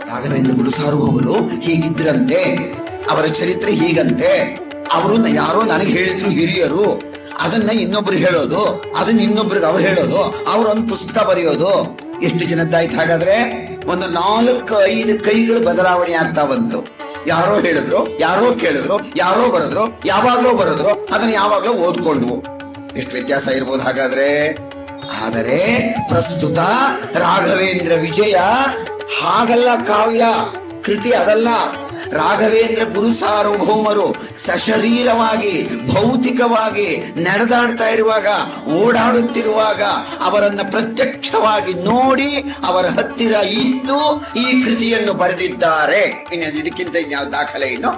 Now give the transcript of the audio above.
ರಾಘವೇಂದ್ರ ಗುರುಸಾರ್ವಭೌಮರು ಹೀಗಿದ್ರಂತೆ, ಅವರ ಚರಿತ್ರೆ ಹೀಗಂತೆ, ಅವರು ಯಾರೋ ನನಗೆ ಹೇಳಿದ್ರು ಹಿರಿಯರು, ಅದನ್ನ ಇನ್ನೊಬ್ರು ಹೇಳೋದು, ಅದನ್ನ ಇನ್ನೊಬ್ರಿಗೆ ಅವ್ರು ಹೇಳೋದು, ಅವ್ರೊಂದು ಪುಸ್ತಕ ಬರೆಯೋದು. ಎಷ್ಟು ಜನದ್ದಾಯ್ತು ಹಾಗಾದ್ರೆ? ಒಂದು 4-5 ಕೈಗಳು ಬದಲಾವಣೆ ಆಗ್ತಾ ಬಂತು. ಯಾರೋ ಹೇಳಿದ್ರು, ಯಾರೋ ಕೇಳಿದ್ರು, ಯಾರೋ ಬರೆದ್ರು, ಯಾವಾಗ್ಲೋ ಬರೆದ್ರು, ಅದನ್ನ ಯಾವಾಗ್ಲೋ ಓದ್ಕೊಂಡ್ವು. ಎಷ್ಟು ವ್ಯತ್ಯಾಸ ಇರ್ಬೋದು ಹಾಗಾದ್ರೆ. ಆದರೆ ಪ್ರಸ್ತುತ ರಾಘವೇಂದ್ರ ವಿಜಯ ಹಾಗಲ್ಲ, ಕಾವ್ಯ ಕೃತಿ ಅದಲ್ಲ. ರಾಘವೇಂದ್ರ ಗುರು ಸಾರ್ವಭೌಮರು ಸಶರೀರವಾಗಿ ಭೌತಿಕವಾಗಿ ನಡೆದಾಡ್ತಾ ಇರುವಾಗ, ಓಡಾಡುತ್ತಿರುವಾಗ ಅವರನ್ನ ಪ್ರತ್ಯಕ್ಷವಾಗಿ ನೋಡಿ ಅವರ ಹತ್ತಿರ ಇದ್ದು ಈ ಕೃತಿಯನ್ನು ಬರೆದಿದ್ದಾರೆ. ಇದಕ್ಕಿಂತ ಇನ್ಯಾವ ದಾಖಲೆ ಇನ್ನು?